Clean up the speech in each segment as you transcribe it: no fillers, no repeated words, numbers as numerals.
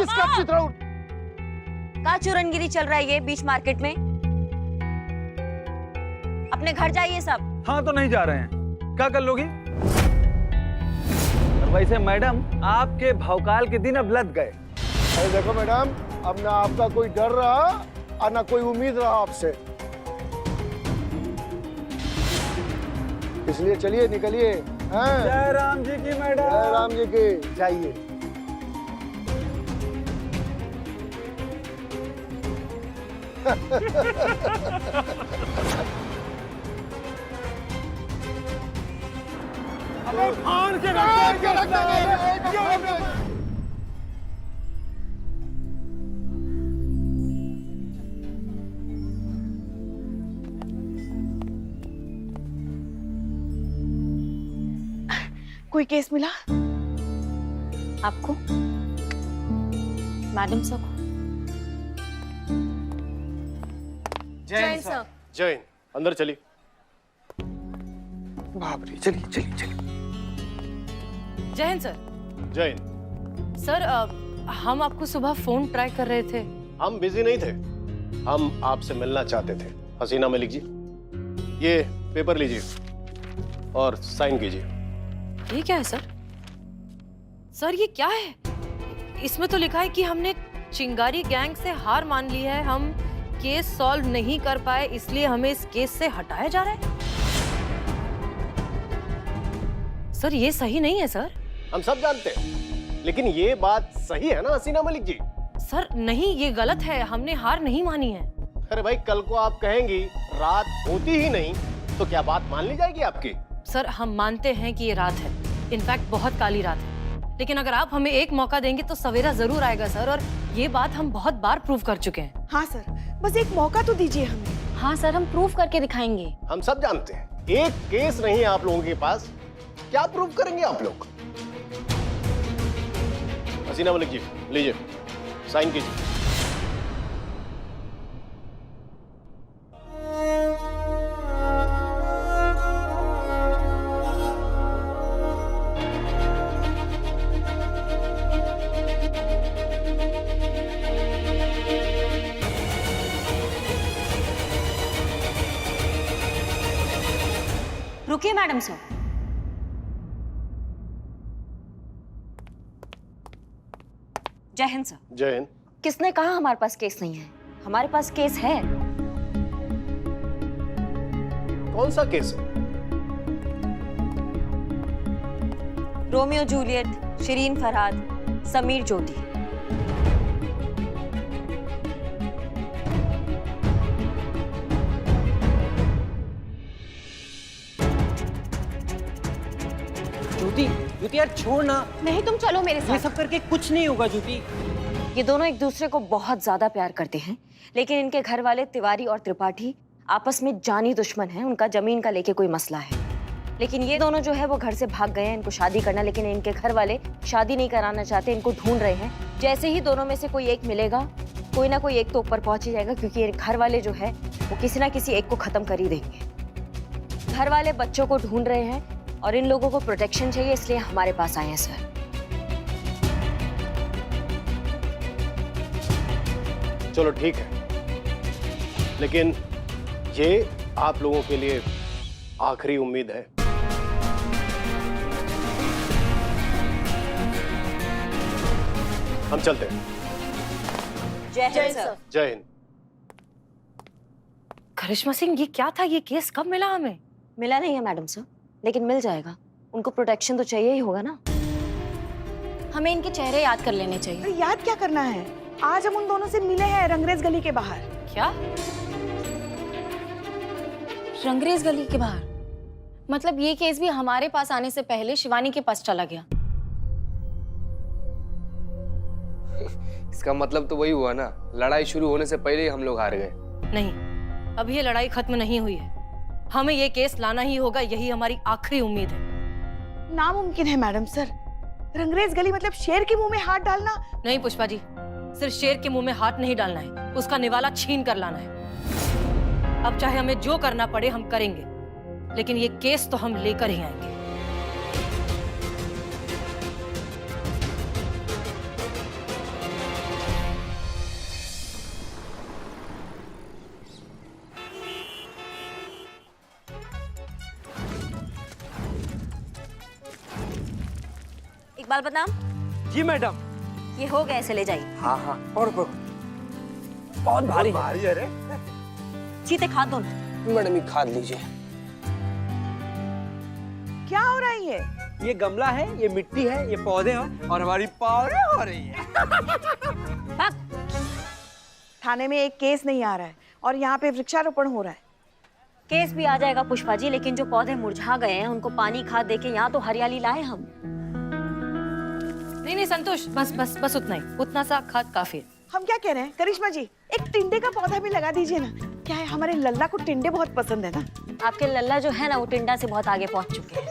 किसका चित्र का चुरनगिरी चल रहा है ये बीच मार्केट में? अपने घर जाइए सब। हाँ तो नहीं जा रहे हैं, क्या कर लोगी? वैसे मैडम आपके भौकाल के दिन अब लद गए। अरे देखो मैडम, अब ना आपका कोई डर रहा और ना कोई उम्मीद रहा आपसे, इसलिए चलिए निकलिए। जय राम जी की मैडम। जय राम जी की। जाइए। अबे फाड़ के कोई केस मिला आपको? मैडम सर को? जैन सर। जैन अंदर चलिए। बाप रे, चलिए चलिए चलिए। जय हिंद सर। जैन सर हम आपको सुबह फोन ट्राई कर रहे थे। हम बिजी नहीं थे, हम आपसे मिलना चाहते थे। हसीना मलिक जी, ये पेपर लीजिए और साइन कीजिए। ये क्या है सर? सर ये क्या है? इसमें तो लिखा है कि हमने चिंगारी गैंग से हार मान ली है, हम केस सॉल्व नहीं कर पाए इसलिए हमें इस केस से हटाया जा रहा है। सर ये सही नहीं है सर। हम सब जानते हैं, लेकिन ये बात सही है ना हसीना मलिक जी? सर नहीं, ये गलत है, हमने हार नहीं मानी है। अरे भाई, कल को आप कहेंगी रात होती ही नहीं तो क्या बात मान ली जाएगी आपकी? सर हम मानते हैं कि ये रात है, इनफैक्ट बहुत काली रात है, लेकिन अगर आप हमें एक मौका देंगे तो सवेरा जरूर आएगा सर, और ये बात हम बहुत बार प्रूव कर चुके हैं। हाँ सर, बस एक मौका तो दीजिए हमें। हाँ सर, हम प्रूफ करके दिखाएंगे। हम सब जानते हैं, एक केस नहीं है आप लोगों के पास, क्या प्रूव करेंगे आप लोग? हसीना मलिक जी लीजिए, साइन कीजिए। रुकिए मैडम सर। जय हिंद सर। जय हिंद। किसने कहा हमारे पास केस नहीं है? हमारे पास केस है। कौन सा केस है? रोमियो जूलियट, शिरीन फरहाद, समीर ज्योति। ज्योति, ज्योति यार छोड़ ना। नहीं, तुम चलो मेरे ये साथ। सब करके कुछ नहीं होगा ज्योति। ये दोनों एक दूसरे को बहुत ज्यादा प्यार करते हैं, लेकिन इनके घर वाले तिवारी और त्रिपाठी आपस में जानी दुश्मन हैं। उनका जमीन का लेके कोई मसला है, लेकिन ये दोनों जो है वो घर से भाग गए हैं इनको शादी करना, लेकिन इनके घर वाले शादी नहीं कराना चाहते, इनको ढूंढ रहे हैं। जैसे ही दोनों में से कोई एक मिलेगा, कोई ना कोई एक तो ऊपर पहुंच ही जाएगा, क्योंकि ये घर वाले जो है वो किसी ना किसी एक को खत्म कर ही देंगे। घर वाले बच्चों को ढूंढ रहे हैं और इन लोगों को प्रोटेक्शन चाहिए, इसलिए हमारे पास आए हैं सर। चलो ठीक है, लेकिन ये आप लोगों के लिए आखिरी उम्मीद है। हम चलते हैं। जय हिंद सर। जय हिंद। करिश्मा सिंह, ये क्या था? ये केस कब मिला हमें? मिला नहीं है मैडम सर, लेकिन मिल जाएगा। उनको प्रोटेक्शन तो चाहिए ही होगा ना। हमें इनके चेहरे याद कर लेने चाहिए। अरे याद क्या करना है, आज हम उन दोनों से मिले हैं रंगरेज गली के बाहर। क्या? रंगरेज गली के बाहर? मतलब ये केस भी हमारे पास आने से पहले शिवानी के पास चला गया। इसका मतलब तो वही हुआ ना, लड़ाई शुरू होने से पहले ही हम लोग हार गए। नहीं, अभी ये लड़ाई खत्म नहीं हुई है, हमें ये केस लाना ही होगा, यही हमारी आखिरी उम्मीद है। नामुमकिन है मैडम सर, रंगरेज गली मतलब शेर के मुंह में हाथ डालना। नहीं पुष्पा जी, सिर्फ शेर के मुंह में हाथ नहीं डालना है, उसका निवाला छीन कर लाना है। अब चाहे हमें जो करना पड़े हम करेंगे, लेकिन ये केस तो हम लेकर ही आएंगे। बाल बदाम जी मैडम। ये हो गए, ऐसे ले जाइए। हाँ हाँ, और बहुत भारी है। चीते खा दो। मैडम ये खाद लीजिए। क्या हो रहा है ये? ये गमला है, ये मिट्टी है, ये पौधे हैं और हमारी पावरें हो रही है। थाने में एक केस नहीं आ रहा है और यहाँ पे वृक्षारोपण हो रहा है। केस भी आ जाएगा पुष्पा जी, लेकिन जो पौधे मुरझा गए हैं उनको पानी खाद देके यहाँ तो हरियाली लाए हम। नहीं नहीं संतोष, बस बस बस उतना ही, उतना सा खाद काफी है। हम क्या कह रहे हैं करिश्मा जी, एक टिंडे का पौधा भी लगा दीजिए ना। क्या है, हमारे लल्ला को टिंडे बहुत पसंद है ना। आपके लल्ला जो है ना, वो टिंडा से बहुत आगे पहुंच चुके हैं।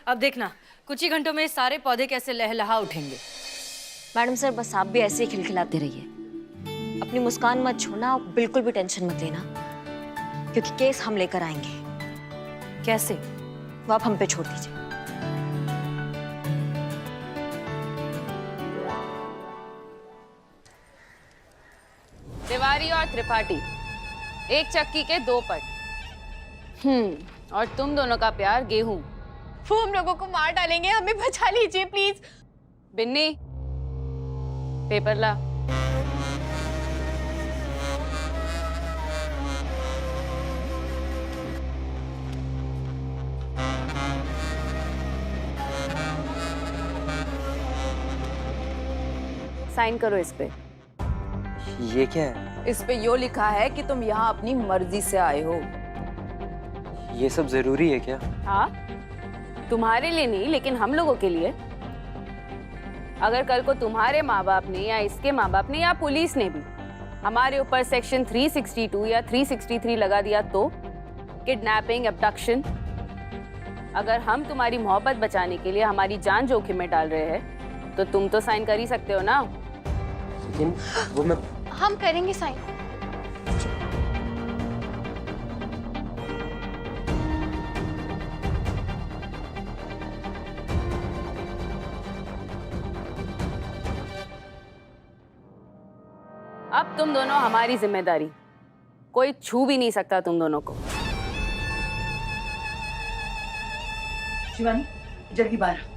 अब देखना कुछ ही घंटों में सारे पौधे कैसे लहलहा उठेंगे। मैडम सर, बस आप भी ऐसे ही खिलखिलाते रहिए, अपनी मुस्कान मत छोड़ना और बिल्कुल भी टेंशन मत लेना, क्योंकि केस हम लेकर आएंगे। कैसे? वो आप हम पे छोड़ दीजिए। तिवारी और त्रिपाठी, एक चक्की के दो पट। और तुम दोनों का प्यार गेहूं। वो हम लोगों को मार डालेंगे, हमें बचा लीजिए प्लीज। बिन्नी, पेपर ला। साइन करो इस पे। ये क्या है? इस पे यो लिखा है कि तुम यहाँ अपनी मर्जी से आए हो। ये सब जरूरी है क्या? हाँ, तुम्हारे लिए नहीं, लेकिन हम लोगों के लिए। अगर कल को तुम्हारे माँ बाप ने या इसके माँ बाप ने या पुलिस ने भी हमारे ऊपर सेक्शन 362 या 363 लगा दिया तो किडनैपिंग, अबडक्शन, अगर हम तुम्हारी मोहब्बत बचाने के लिए हमारी जान जोखिम में डाल रहे हैं तो तुम तो साइन कर ही सकते हो ना। लेकिन वो मैं हम करेंगे साइन। अब तुम दोनों हमारी जिम्मेदारी, कोई छू भी नहीं सकता तुम दोनों को। शिवानी जल्दी बाहर।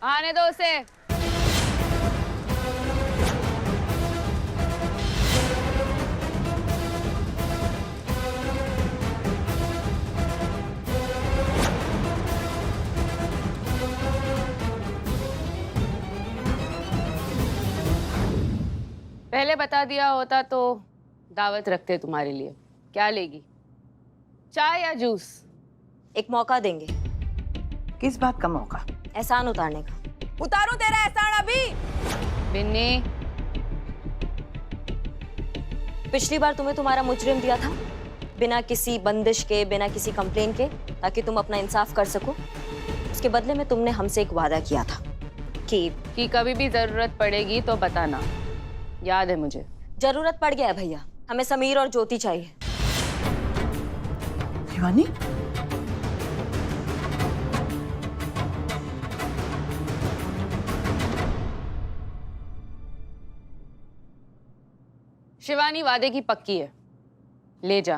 आने दो उसे। पहले बता दिया होता तो दावत रखते तुम्हारे लिए। क्या लेगी, चाय या जूस? एक मौका देंगे। किस बात का मौका? एहसान उतारने का। उतारो तेरा एहसान अभी। बिन्नी, पिछली बार तुम्हें तुम्हारा मुजरिम दिया था, बिना किसी बंदिश के, बिना किसी कंप्लेन के, ताकि तुम अपना इंसाफ कर सको। उसके बदले में तुमने हमसे एक वादा किया था कि कभी भी जरूरत पड़ेगी तो बताना। याद है मुझे। जरूरत पड़ गया है भैया, हमें समीर और ज्योति चाहिए। शिवानी, शिवानी वादे की पक्की है, ले जा।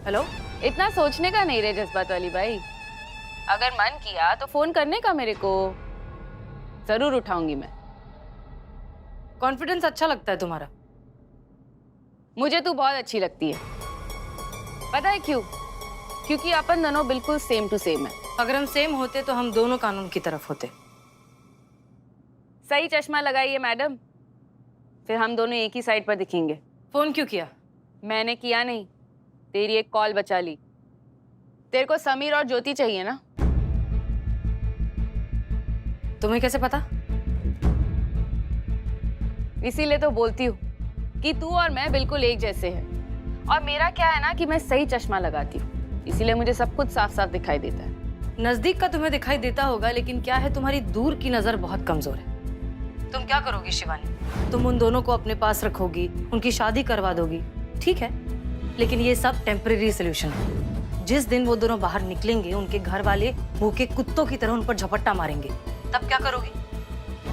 हेलो, इतना सोचने का नहीं रे जज्बात वाली भाई। अगर मन किया तो फोन करने का मेरे को, जरूर उठाऊंगी मैं। कॉन्फिडेंस अच्छा लगता है तुम्हारा। मुझे तू बहुत अच्छी लगती है। पता है क्यों? क्योंकि अपन दोनों बिल्कुल सेम टू सेम है। अगर हम सेम होते तो हम दोनों कानून की तरफ होते। सही चश्मा लगाइए मैडम। फिर हम दोनों एक ही साइड पर दिखेंगे। फोन क्यों किया? मैंने किया नहीं, तेरी एक कॉल बचा ली। तेरे को समीर और ज्योति चाहिए ना? तुम्हें कैसे पता? इसीलिए तो बोलती हूँ कि तू और मैं बिल्कुल एक जैसे हैं। और मेरा क्या है ना कि मैं सही चश्मा लगाती हूँ, इसीलिए मुझे सब कुछ साफ साफ दिखाई देता है। नजदीक का तुम्हें दिखाई देता होगा, लेकिन क्या है, तुम्हारी दूर की नजर बहुत कमजोर है। तुम क्या करोगी शिवानी? तुम उन दोनों को अपने पास रखोगी, उनकी शादी करवा दोगी, ठीक है, लेकिन ये सब टेम्परेरी सोल्यूशन है। जिस दिन वो दोनों बाहर निकलेंगे, उनके घर वाले भूखे कुत्तों की तरह उन पर झपट्टा मारेंगे, तब क्या करोगी?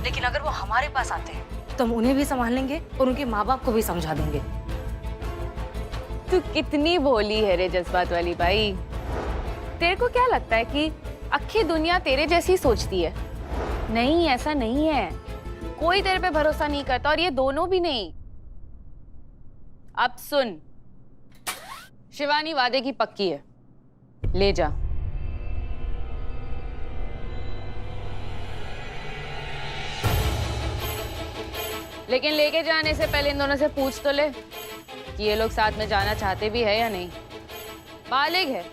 लेकिन अगर वो हमारे पास आते हैं तो हम उन्हें भी संभाल लेंगे और उनके माँ बाप को भी समझा देंगे। तू कितनी भोली है रे जज्बात वाली भाई। तेरे को क्या लगता है कि अक्खी दुनिया तेरे जैसी सोचती है? नहीं, ऐसा नहीं है। कोई तेरे पे भरोसा नहीं करता, और ये दोनों भी नहीं। अब सुन, शिवानी वादे की पक्की है, ले जा। लेकिन लेके जाने से पहले इन दोनों से पूछ तो ले कि ये लोग साथ में जाना चाहते भी है या नहीं। बालिग है,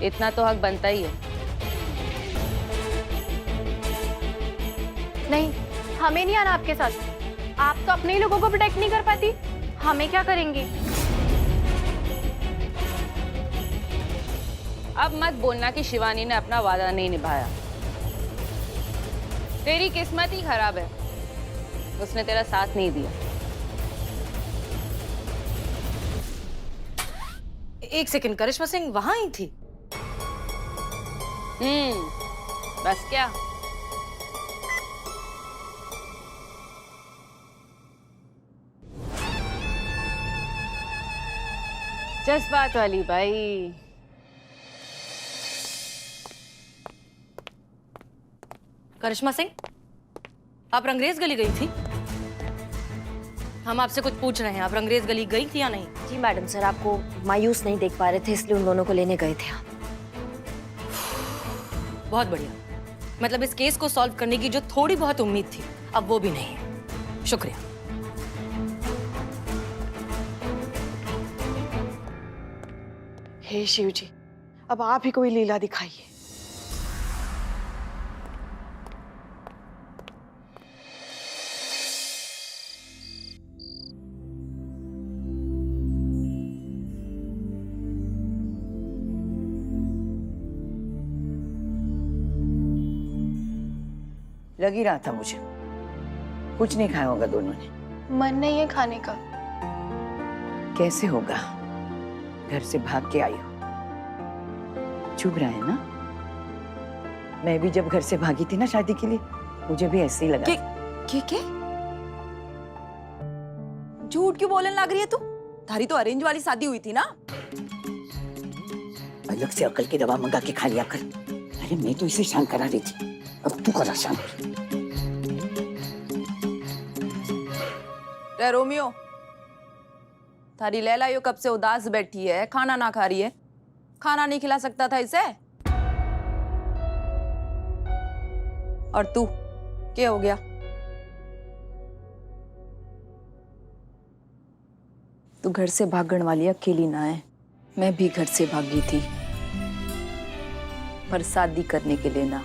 इतना तो हक बनता ही है। नहीं, हमें नहीं आना आपके साथ। आप तो अपने ही लोगों को प्रोटेक्ट नहीं कर पाती, हमें क्या करेंगी? अब मत बोलना कि शिवानी ने अपना वादा नहीं निभाया। तेरी किस्मत ही खराब है, उसने तेरा साथ नहीं दिया। एक सेकंड, करिश्मा सिंह वहां ही थी? बस क्या? जज्बात वाली भाई। करिश्मा सिंह, आप रंगरेज गली गई थी? हम आपसे कुछ पूछ रहे हैं, आप रंगरेज गली गई थी या नहीं? जी मैडम, सर आपको मायूस नहीं देख पा रहे थे, इसलिए उन दोनों को लेने गए थे आप। बहुत बढ़िया, मतलब इस केस को सॉल्व करने की जो थोड़ी बहुत उम्मीद थी, अब वो भी नहीं है। शुक्रिया। हे शिव जी, अब आप ही कोई लीला दिखाइए। लग ही रहा था मुझे, कुछ नहीं खाया होगा दोनों ने। मन नहीं है खाने का। कैसे होगा, घर से भाग के आई हो, चुभ रहा है ना? मैं भी जब घर से भागी थी ना शादी के लिए, मुझे भी ऐसे ही लगा। के? झूठ क्यों बोलने लग रही है तू? थारी तो अरेंज वाली शादी हुई थी ना? अलग से अकल की दवा मंगा के खा लिया कर। अरे मैं तो इसे शांत करा रही थी, अब तू करा शांत। रे रोमियो, थारी लैला यो कब से उदास बैठी है, खाना ना खा रही है। खाना नहीं खिला सकता था इसे? और तू क्या हो गया? तू घर से भागण वाली अकेली ना है, मैं भी घर से भागी थी, पर शादी करने के लिए ना,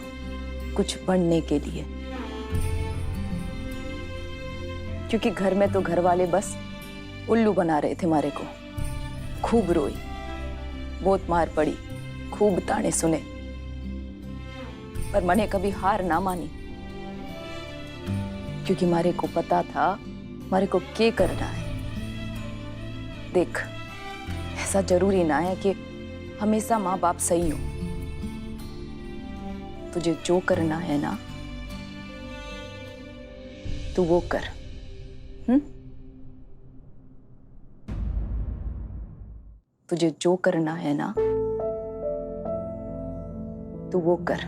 कुछ बनने के लिए। क्योंकि घर में तो घर वाले बस उल्लू बना रहे थे मारे को। खूब रोई, बहुत मार पड़ी, खूब ताने सुने, पर मैंने कभी हार ना मानी, क्योंकि मारे को पता था मारे को क्या करना है। देख, ऐसा जरूरी ना है कि हमेशा माँ बाप सही हो। तुझे जो करना है ना, तू वो कर। तुझे जो करना है ना, तू वो कर।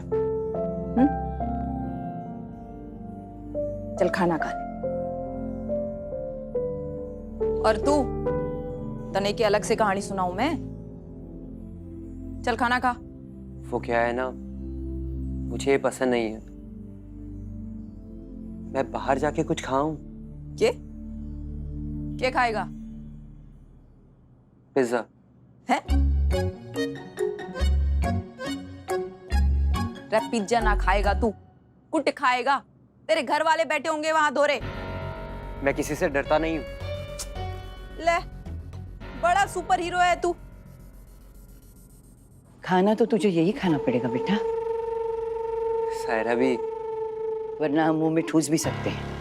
चल खाना खा ले। और तू, तने की अलग से कहानी सुनाऊं मैं? चल खाना खा। वो क्या है ना, मुझे ये पसंद नहीं है। मैं बाहर जाके कुछ खाऊं? ये क्या खाएगा? पिज्जा। है? रे पिज्जा ना खाएगा तू, कुट खाएगा। तेरे घर वाले बैठे होंगे वहां धोरे। मैं किसी से डरता नहीं हूँ। ले, बड़ा सुपर हीरो है तू। खाना तो तुझे यही खाना पड़ेगा बेटा, सायरा भी। वरना हम मुंह में ठूस भी सकते हैं।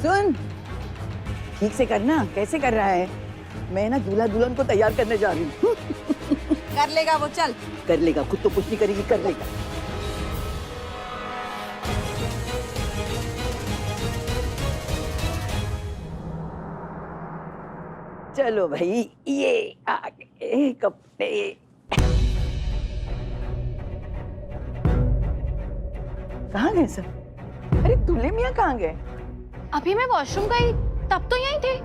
सुन, ठीक से करना। कैसे कर रहा है? मैं ना दूल्हा दुल्हन को तैयार करने जा रही हूँ। कर लेगा वो, चल। कर लेगा, खुद तो कुछ नहीं करेगी, कर लेगा। चलो भाई, ये आ गए कपड़े। कहाँ गए सब? अरे दूल्हे मियाँ कहाँ गए? अभी मैं वॉशरूम गई तब तो यहीं थे,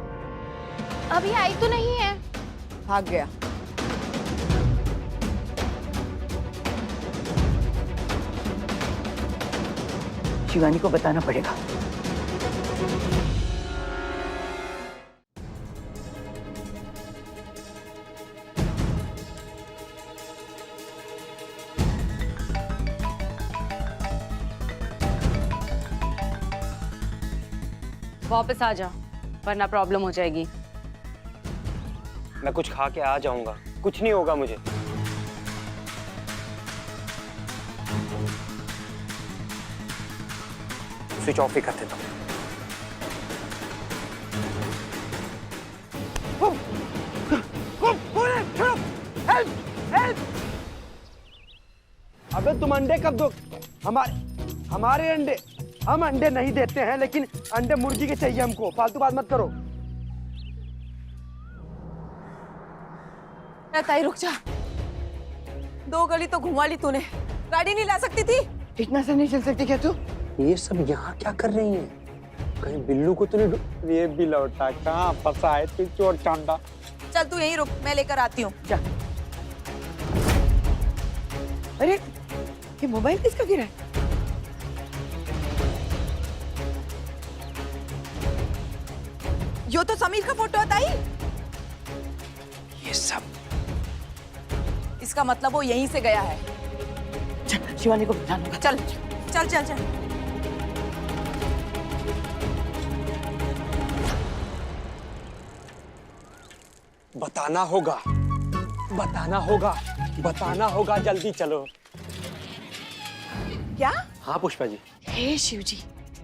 अभी आई तो नहीं है। भाग गया। शिवानी को बताना पड़ेगा। वापस आ जा, वरना प्रॉब्लम हो जाएगी। मैं कुछ खा के आ जाऊंगा, कुछ नहीं होगा मुझे। स्विच ऑफ ही कर देता हूँ। अबे तुम अंडे कब दो? हमारे अंडे, हम अंडे नहीं देते हैं, लेकिन अंडे मुर्गी के चाहिए हमको। फालतू बात मत करो। ताई रुक जा, 2 गली तो घुमा ली तूने, गाड़ी नहीं ला सकती थी? इतना सा नहीं चल सकती क्या तू? ये सब यहाँ क्या कर रही हैं? कहीं बिल्लू को तूने ये भी लौटा कहाँ फंसा है तू चोर चांदा। चल तू यहीं रुक, मैं लेकर आती हूँ। जा। अरे ये मोबाइल किसका गिरा है? यो तो समीर का फोटो है ताई। ये सब इसका मतलब वो यहीं से गया है। चल, शिवानी को बताना होगा। चल चल चल चल। बताना होगा, बताना होगा, बताना होगा, जल्दी चलो। क्या? हाँ पुष्पा जी। हे शिव जी,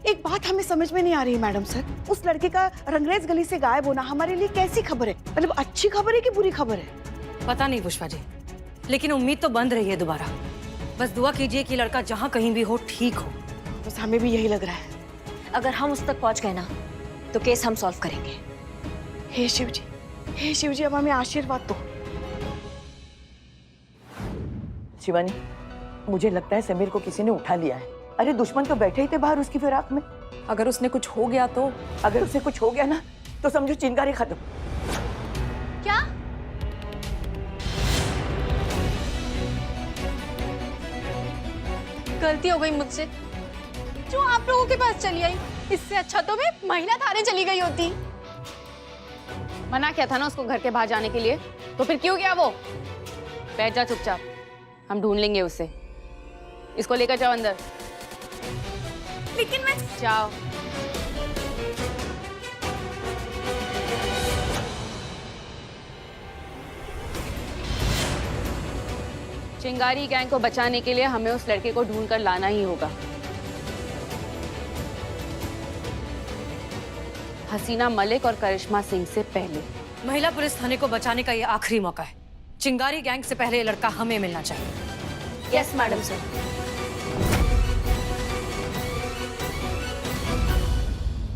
एक बात हमें समझ में नहीं आ रही मैडम सर, उस लड़के का रंगरेज गली से गायब होना हमारे लिए कैसी खबर है? मतलब अच्छी खबर है कि बुरी खबर है? पता नहीं पुष्पा जी, लेकिन उम्मीद तो बंद रही है दोबारा। बस दुआ कीजिए कि लड़का जहाँ कहीं भी हो ठीक हो। बस हमें भी यही लग रहा है। अगर हम उस तक पहुंच गए ना तो केस हम सॉल्व करेंगे। हे शिव जी, हे शिव जी, अब हमें आशीर्वाद दो। शिवानी, मुझे लगता है समीर को किसी ने उठा लिया है। अरे दुश्मन तो बैठे ही थे बाहर उसकी फिराक में। अगर उसने कुछ हो गया तो? अगर उसे कुछ हो गया ना तो समझो चिंगारी खत्म। क्या? गलती हो गई मुझसे, जो आप लोगों के पास चली आई। इससे अच्छा तो मैं महिला थाने चली गई होती। मना किया था ना उसको घर के बाहर जाने के लिए, तो फिर क्यों गया वो? बैठ जा चुपचाप, हम ढूंढ लेंगे उसे। इसको लेकर जाओ अंदर। लेकिन मैं जाओ। चिंगारी गैंग को बचाने के लिए हमें उस लड़के को ढूंढ कर लाना ही होगा। हसीना मलिक और करिश्मा सिंह से पहले। महिला पुलिस थाने को बचाने का ये आखिरी मौका है। चिंगारी गैंग से पहले ये लड़का हमें मिलना चाहिए। Yes madam sir.